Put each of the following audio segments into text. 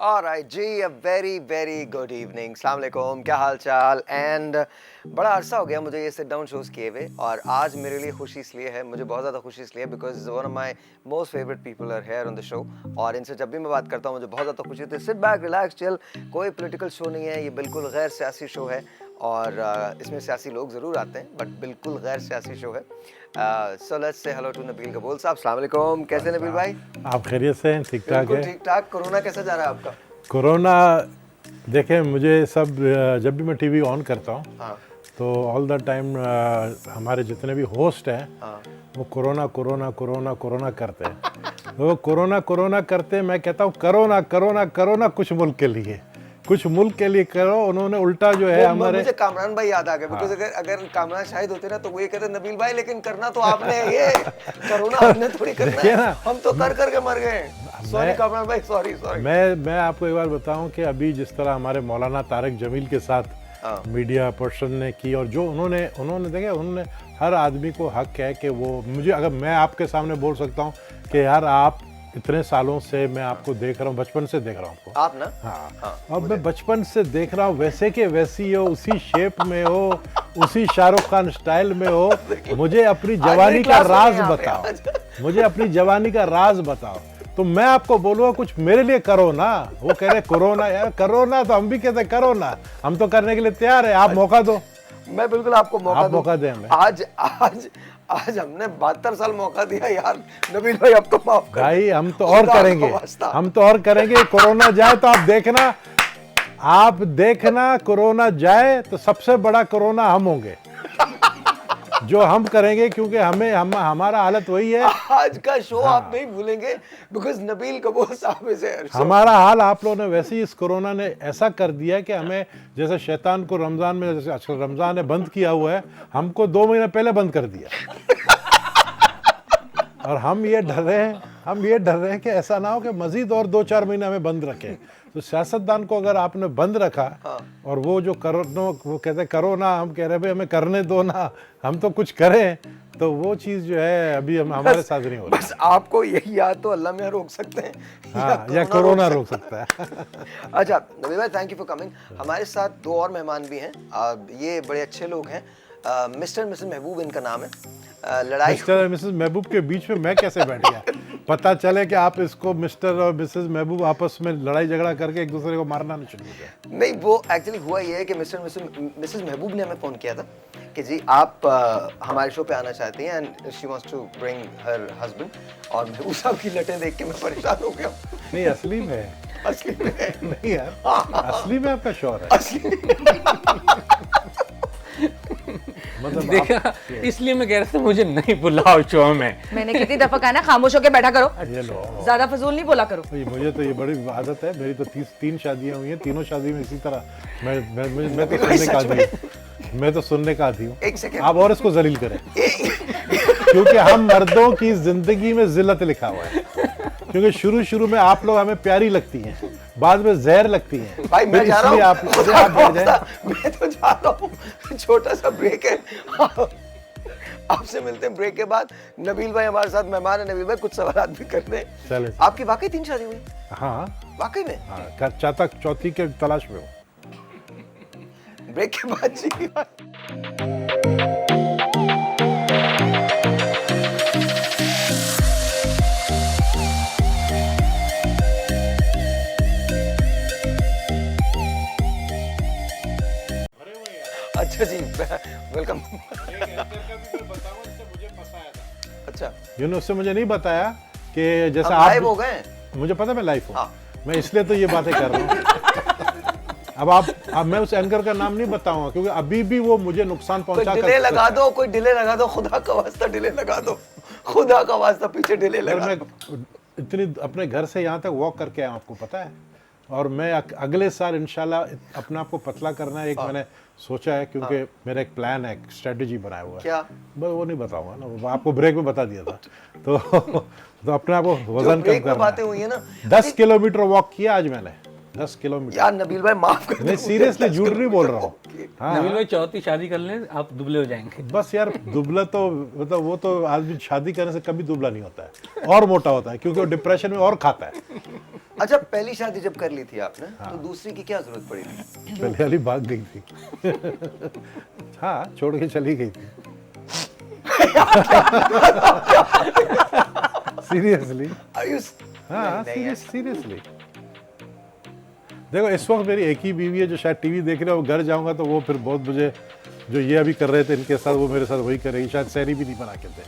Alright जी, a very very good evening, अस्सलाम वालेकुम, क्या हाल चाल। एंड बड़ा अरसा हो गया मुझे ये सिट डाउन शोज किए हुए, और आज मेरे लिए खुशी इसलिए है, मुझे बहुत ज़्यादा खुशी इसलिए है because one of my most favourite people are here on the show. और इनसे जब भी मैं बात करता हूँ मुझे बहुत ज़्यादा खुशी होती है। Sit back, relax, chill. कोई पॉलिटिकल शो नहीं है, ये बिल्कुल गैर सियासी शो है। और इसमें सियासी लोग ज़रूर आते हैं बट बिल्कुल गैर सियासी शो है। So let's say hello to Nabeel Qabool साहब। अस्सलाम वालेकुम, कैसे नबील भाई? आप खैरियत से हैं? ठीक ठाक बिल्कुल है। ठीक ठाक। कोरोना कैसा जा रहा है आपका? कोरोना देखें, मुझे सब जब भी मैं टीवी ऑन करता हूँ हाँ तो ऑल द टाइम हमारे जितने भी होस्ट हैं हाँ। वो कोरोना कोरोना कोरोना कोरोना करते हैं। तो वो कोरोना कोरोना करते, मैं कहता हूँ करोना करोना करोना कुछ मुल्क के लिए, कुछ मुल्क के लिए करो। उन्होंने उल्टा जो है हमारे, मुझे कामरान भाई याद आ गए बिकॉज अगर अगर कामरान शाहिद होते ना तो वो ये कहते नबील भाई लेकिन करना तो आपने ये कोरोना हमने थोड़ी करना देखिए है, ना, हम तो कर करके मर गए। सॉरी कामरान भाई, सॉरी सॉरी। मैं आपको एक बार बताऊं कि अभी जिस तरह हमारे मौलाना तारिक जमील के साथ मीडिया पर्सन ने की, और जो उन्होंने देखे, उन्होंने हर आदमी को हक है कि वो, मुझे अगर मैं आपके सामने बोल सकता हूं कि यार आप इतने सालों से मैं आपको देख रहा हूं, बचपन से देख रहा हूं आपको। आप ना हाँ, अब मैं बचपन से देख रहा हूँ, वैसे के वैसी हो, उसी शेप में हो, उसी शाहरुख खान स्टाइल में हो। मुझे अपनी जवानी का राज बताओ, मुझे अपनी जवानी का राज बताओ, तो मैं आपको बोलूँगा कुछ मेरे लिए करो ना। वो कह रहे कोरोना, यार करोना तो हम भी कहते हैं करो ना, हम तो करने के लिए तैयार है, आप मौका दो। मैं बिल्कुल आपको मौका दें हमें। आज आज आज हमने 72 साल मौका दिया यार। नबील भाई अब तो माफ कर भाई, हम तो और करेंगे, हम तो और करेंगे। कोरोना जाए तो आप देखना कोरोना जाए तो सबसे बड़ा कोरोना हम होंगे जो हम करेंगे, क्योंकि हमारा हालत वही है। आज का शो आप नहीं भूलेंगे बिकॉज नबील कबूल साहब इज हियर। हमारा हाल आप लोगों ने वैसे ही, इस कोरोना ने ऐसा कर दिया कि हमें, जैसे शैतान को रमजान में, जैसे आजकल रमजान ने बंद किया हुआ है, हमको 2 महीने पहले बंद कर दिया। और हम ये डर रहे हैं कि ऐसा ना हो कि मजीद और 2-4 महीने हमें बंद रखें। तो सियासतदान को अगर आपने बंद रखा, और वो जो वो कहते हैं करो ना, हम कह रहे हैं भाई हमें करने दो ना, हम तो कुछ करें, तो वो चीज़ जो है अभी हमारे साथ नहीं हो रही। बस आपको यही, या तो अल्लाह में रोक सकते हैं, हाँ, या कोरोना रोक सकता है। अच्छा नबील भाई, थैंक यू फॉर कमिंग। हमारे साथ 2 और मेहमान भी हैं। ये बड़े अच्छे लोग हैं। मिस्टर मिसेस महबूब इनका नाम है। लड़ाई मिस्टर और मिसेस महबूब के बीच में मैं कैसे बैठ गया? पता चले कि आप इसको मिस्टर और मिसेस महबूब आपस में लड़ाई झगड़ा करके एक दूसरे को मारना नहीं शुरू किया। नहीं, वो एक्चुअली हुआ ये है कि मिस्टर मिसेस महबूब ने हमें फ़ोन किया था कि जी आप हमारे शो पे आना चाहती हैं and she wants to bring her husband. और महबूब साहब की लटें देख के मैं परेशान हो गया। नहीं, असली में असली में नहीं यार, असली में आपका शौहर है। मतलब देखा, इसलिए मैं कह रहा था मुझे नहीं बुलाओ शो में। मैंने कितनी दफा कहा ना खामोश होके बैठा करो, ये लो, ज्यादा फजूल नहीं बोला करो। मुझे तो ये बड़ी आदत है, मेरी तो 3 शादियां हुई हैं, तीनों शादी में इसी तरह मैं तो सुनने का आदी हूँ, मैं तो सुनने का आदी हूँ। एक सेकंड, आप और इसको जलील करें, क्योंकि हम मर्दों की जिंदगी में जिल्लत लिखा हुआ है। क्योंकि शुरू में आप लोग हमें प्यारी लगती हैं, बाद में जहर लगती हैं। भाई मैं जा रहा हूँ, आप बैठ जाएं। मैं तो जा रहा हूँ, छोटा सा ब्रेक है। आपसे मिलते हैं ब्रेक के बाद। नबील भाई हमारे साथ मेहमान है। नबील भाई कुछ सवाल भी करते हैं। चले। आपकी वाकई 3 शादी हुई? हाँ वाकई में? हाँ, चौथी के तलाश में हो। ब्रेक के बाद जी। अच्छा जी, वेलकम। अच्छा, उससे मुझे नहीं बताया कि जैसा हम आप लाइव हो गए। मुझे पता मैं लाइव हूँ। हाँ। मैं इसलिए तो ये बातें कर रहा हूँ। अब मैं उस एंकर का नाम नहीं बताऊंगा, क्योंकि अभी भी वो मुझे नुकसान पहुंचा कोई डिले लगा दो, कोई डिले लगा दो, खुदा का वास्ता डिले लगा दो, खुदा का वास्ता पीछे डिले लगा दो। मैं इतनी अपने घर से यहाँ तक वॉक करके आया, आपको पता है। और मैं अगले साल इंशाल्लाह अपने आप को पतला करना है, एक मैंने सोचा है, क्योंकि मेरा एक प्लान है, एक स्ट्रेटजी बनाया हुआ है। क्या? वो नहीं बताऊंगा ना, वो आपको ब्रेक में बता दिया था। तो अपने आप को वजन कम करना। बातें हुई है ना, 10 किलोमीटर वॉक किया आज मैंने, 10 किलोमीटर। यार नबील भाई माफ कर, नहीं सीरियसली, झूठ नहीं बोल रहा हूँ। हाँ, नबील भाई चौथी शादी कर लें, आप दुबले हो जाएंगे। बस यार, दुबला तो मतलब वो तो आदमी शादी करने से कभी दुबला नहीं होता है, और मोटा होता है, क्योंकि वो डिप्रेशन में और खाता है। अच्छा, पहली शादी जब कर ली थी आपने तो दूसरी की क्या जरूरत पड़ी थी? पहले वाली भाग गई थी। हाँ, छोड़ के चली गई थी। सीरियसली। हाँ, सीरियसली। देखो, इस वक्त मेरी एक ही बीवी है जो शायद टीवी देख रहे हो। घर जाऊंगा तो वो फिर बहुत मुझे, जो ये अभी कर रहे थे इनके साथ, वो मेरे साथ वही करेगी। शायद सैरी भी नहीं बना के दे।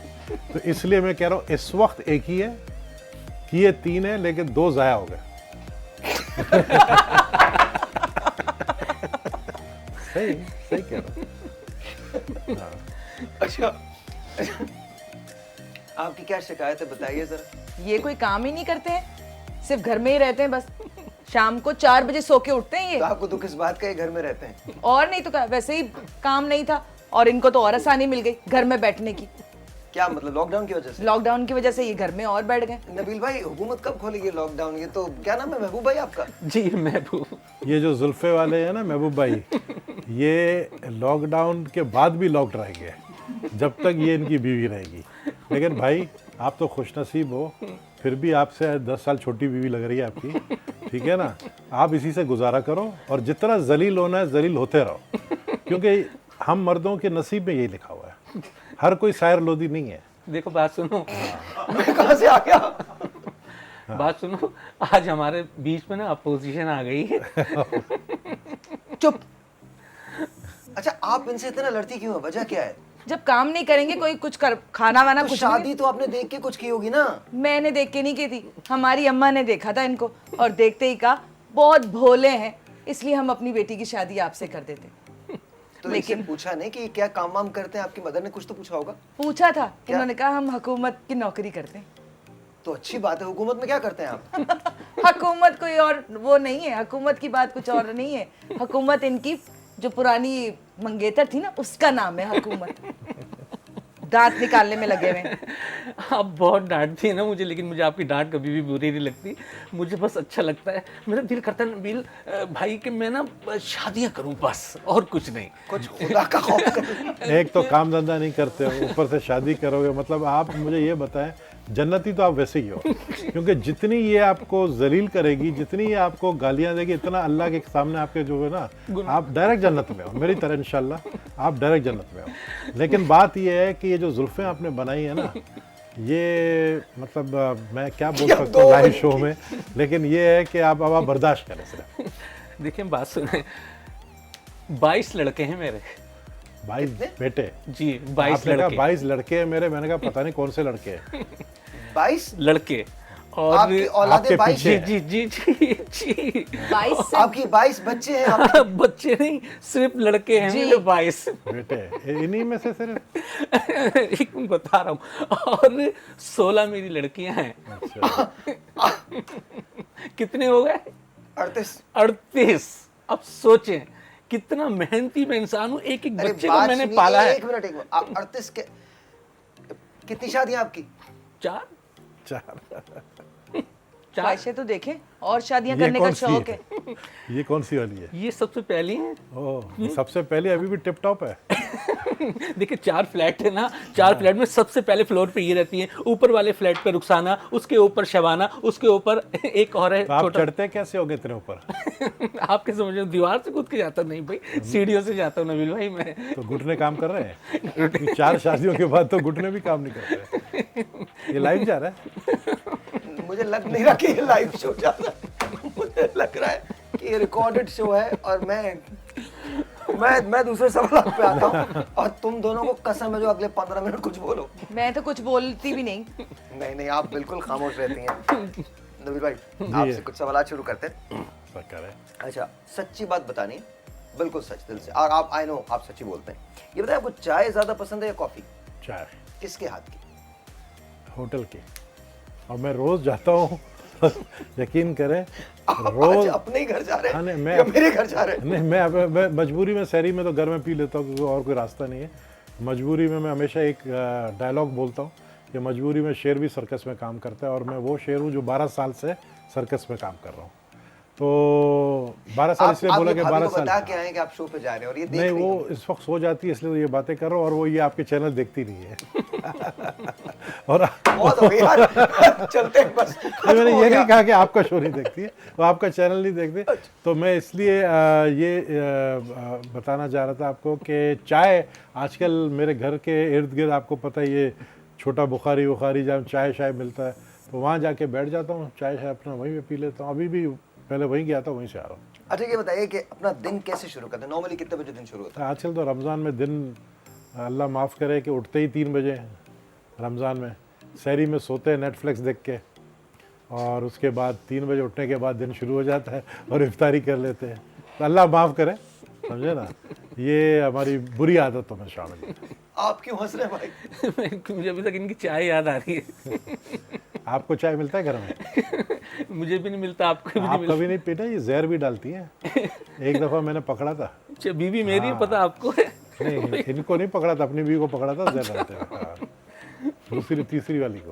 तो इसलिए मैं कह रहा हूँ इस वक्त एक ही है, किए 3 है लेकिन 2 जाया हो गए। सही सही कह रहा हूँ। अच्छा, आपकी क्या शिकायत है, बताइए जरा। ये कोई काम ही नहीं करते हैं, सिर्फ घर में ही रहते हैं बस। शाम को 4 बजे सो के उठते हैं ये। तो आपको तो किस बात का ये घर में रहते हैं? और नहीं तो क्या, वैसे ही काम नहीं था और इनको तो और आसानी मिल गई घर में बैठने की। क्या मतलब, लॉकडाउन की वजह से? लॉकडाउन की वजह से ये घर में और बैठ गए। नबील भाई, हुकूमत कब खोलेगी लॉकडाउन? ये तो क्या नाम है महबूब भाई आपका? जी महबूब। ये जो जुल्फे वाले हैं ना महबूब भाई, ये लॉकडाउन के बाद भी लॉक्ड रहेंगे जब तक ये इनकी बीवी रहेगी। लेकिन भाई, आप तो खुशनसीब हो, फिर भी आपसे 10 साल छोटी बीवी लग रही है आपकी, ठीक है ना। आप इसी से गुजारा करो और जितना जलील होना है जलील होते रहो, क्योंकि हम मर्दों के नसीब में यही लिखा हुआ है। हर कोई शायर लोधी नहीं है। देखो बात सुनो, मैं कहाँ से आ गया? बात सुनो, आज हमारे बीच में ना अपोजिशन आ गई है। चुप। अच्छा, आप इनसे इतना लड़ती क्यों है? वजह क्या है? जब काम नहीं करेंगे कोई कुछ कर, खाना वाना तो कुछ शादी तो आपने देख के कुछ की होगी ना? मैंने देख के नहीं की थी, हमारी अम्मा ने देखा था इनको और देखते ही कहा बहुत भोले हैं, इसलिए हम अपनी बेटी की शादी आपसे कर देते। तो लेकिन पूछा नहीं कि क्या काम वाम करते हैं? आपकी मदर ने कुछ तो पूछा होगा? पूछा था, उन्होंने कहा हम हुकूमत की नौकरी करते हैं। तो अच्छी बात है। हुकूमत में क्या करते हैं आप? हुकूमत कोई और वो नहीं है, हुकूमत की बात कुछ और नहीं है। हुकूमत इनकी जो पुरानी मंगेतर थी ना, उसका नाम है हुकूमत। दांत निकालने में लगे हुए हैं। आप बहुत डांटती है ना मुझे, लेकिन मुझे आपकी डांट कभी भी बुरी नहीं लगती। मुझे बस अच्छा लगता है, मेरा दिल करता है नबील भाई कि मैं ना शादियां करूं बस, और कुछ नहीं। कुछ खुदा का खौफ करो। एक तो काम धंधा नहीं करते हो, ऊपर से शादी करोगे। मतलब आप मुझे ये बताएं, जन्नती तो आप वैसे ही हो, क्योंकि जितनी ये आपको जलील करेगी, जितनी ये आपको गालियां देगी, इतना अल्लाह के सामने आपके जो है ना, आप डायरेक्ट जन्नत में हो। मेरी तरह इंशाल्लाह आप डायरेक्ट जन्नत में हो। लेकिन बात ये है कि ये जो जुल्फें आपने बनाई है ना, ये मतलब मैं क्या बोल सकता हूँ लाइव शो में, लेकिन ये है कि आप बर्दाश्त करें सिर्फ। देखिए बात सुने, 22 लड़के हैं मेरे। 22 बेटे? जी 22 लड़के। 22 लड़के हैं मेरे। मैंने कहा पता नहीं कौन से लड़के हैं। 22 लड़के और आपकी औलादे 22 जी है? जी जी जी जी 22 आपकी 22 बच्चे हैं आपके? बच्चे नहीं, सिर्फ लड़के हैं मेरे 22 बेटे। इन्हीं में से सिर्फ? एक मैं बता रहा हूँ, और 16 मेरी लड़कियां हैं। कितने हो गए? 38। 38। अब सोचें कितना मेहनती मैं इंसान हूँ, एक एक अरे बच्चे को बात मैंने सुनिए, पाला है। एक मिनट 38 के कितनी शादियां आपकी? 4 ख्वाहिशें तो देखें, और शादियां ये करने का कौन सी शौक है? है। ये कौन सी वाली है? ये सबसे पहली है। ओह, सबसे पहले अभी भी टिप टॉप है। देखिए 4 फ्लैट है ना, 4 फ्लैट में सबसे पहले फ्लोर पे ये रहती है, ऊपर वाले फ्लैट पे रुखसाना, उसके ऊपर शबाना, उसके ऊपर एक और है तो आप छोटा। चढ़ते कैसे होगे इतने ऊपर? आपके समझ में दीवार से कूद के जाता नहीं भाई, सीढ़ियों से जाता हूँ नबील भाई मैं। तो घुटने काम कर रहे हैं? 4 शादियों के बाद तो घुटने भी काम नहीं करते। ये लाइव जा रहा है? मुझे लग नहीं रहा कि ये लाइव शो जा रहा है। मुझे लग रहा है कि ये रिकॉर्डेड शो है और मैं दूसरे सवाल पे आता हूँ और तुम दोनों को कसम है जो अगले 15 मिनट कुछ बोलो। मैं तो कुछ बोलती भी नहीं। नहीं नहीं, आप बिल्कुल खामोश रहती हैं। नबील भाई, आपसे कुछ सवाल शुरू करते हैं। अच्छा, सच्ची बात बतानी है, बिल्कुल सच दिल से। और आप, आई नो आप सच्ची बोलते हैं। ये बताइए, आपको चाय ज्यादा पसंद है या कॉफी? चाय। किसके हाथ की? होटल की। और मैं रोज जाता हूँ। यकीन करें, आप रोज। आज अपने ही घर जा रहे हाँ, हैं नहीं, या मेरे घर जा रहे हैं? नहीं, मैं मजबूरी में शहरी में तो घर में पी लेता हूँ, क्योंकि और कोई रास्ता नहीं है। मजबूरी में मैं हमेशा एक डायलॉग बोलता हूँ कि मजबूरी में शेर भी सर्कस में काम करता है, और मैं वो शेर हूँ जो 12 साल से सर्कस में काम कर रहा हूँ। तो 12 साल इसलिए बोला कि 12 साल बता के आए कि आप शो पे जा रहे हैं और ये देख नहीं, रही वो होंगी। इस वक्त सो जाती है, इसलिए तो ये बातें कर रहा हूँ, और वो ये आपके चैनल देखती नहीं है। और बहुत हो गई यार चलते हैं बस मैंने हो ये गया। नहीं कहा कि आपका शो नहीं देखती है, वो आपका चैनल नहीं देखती। तो मैं इसलिए बताना चाह रहा था आपको कि चाय आजकल मेरे घर के इर्द गिर्द, आपको पता है ये छोटा बुखारी जहाँ चाय शाय मिलता है, तो वहाँ जाके बैठ जाता हूँ, चाय शाय अपना वहीं पे पी लेता हूँ। अभी भी पहले वहीं गया था, वहीं से आ रहा हूँ। अच्छा ये बताइए कि अपना दिन कैसे शुरू करते हैं, नॉर्मली कितने बजे दिन शुरू होता है? आजकल तो रमज़ान में दिन, अल्लाह माफ़ करे कि उठते ही 3 बजे हैं रमज़ान में, सहरी में सोते हैं नेटफ्लिक्स देख के, और उसके बाद 3 बजे उठने के बाद दिन शुरू हो जाता है और इफ्तारी कर लेते हैं। तो अल्लाह माफ़ करे, समझे ना, ये हमारी बुरी आदतों में शामिल है। आप क्यों हंस रहे हैं भाई? मुझे अभी तक इनकी चाय याद आ रही है। आपको चाय मिलता है घर में? मुझे भी नहीं मिलता, आपको भी नहीं आप मिलता। कभी नहीं पीते? ये जहर भी डालती है। एक दफ़ा मैंने पकड़ा था। अच्छा, बीवी मेरी है, पता आपको है? नहीं, इनको नहीं पकड़ा था, अपनी बीवी को पकड़ा था, जहर डालते हैं। हाँ। दूसरी तीसरी वाली को।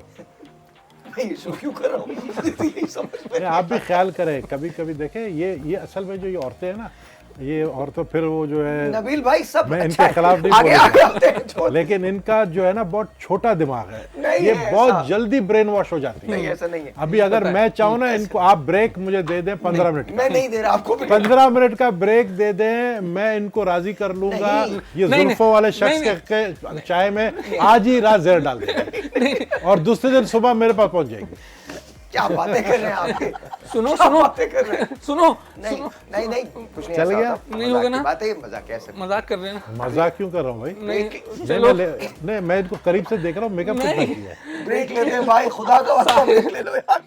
मैं ये शो क्यों कर रहा हूँ यही समझ में नहीं, आप भी ख्याल करें, कभी कभी देखें, ये असल में जो ये औरतें हैं ना, ये औरतें फिर वो जो है, नबील भाई सब मैं अच्छा इनके है। खिलाफ नहीं आगे बोल आगे रहा, आते हैं छोड़। लेकिन इनका जो है ना बहुत छोटा दिमाग है, नहीं ये है बहुत ऐसा। जल्दी ब्रेन वॉश हो जाती नहीं है। ऐसा नहीं है, अभी अगर मैं चाहूँ ना, इनको आप ब्रेक मुझे दे दें 15 मिनट का, मैं नहीं दे रहा आपको भी। 15 मिनट का ब्रेक दे दें, मैं इनको राजी कर लूंगा। नहीं। ये नहीं, जुल्फों वाले शख्स नहीं, के चाय में आज ही रात जहर डाल देंगे और दूसरे दिन सुबह मेरे पास पहुंच जाएगी। क्या बातें कर रहे हैं आपके? सुनो क्या सुनो बातें कर रहे हैं? सुनो नहीं नहीं नहीं कुछ नहीं चल ऐसा गया? होता। नहीं होगा ना? बात है, मजाक कैसे? मजाक कर रहे हैं ना? मजाक क्यों कर रहा हूँ भाई? नहीं, नहीं, चलो। नहीं, मैं इनको करीब से देख रहा हूँ, मेकअप कितना नहीं। किया है। ब्रेक लेते हैं भाई, खुदा का वास्ता ब्रेक ले लो यार।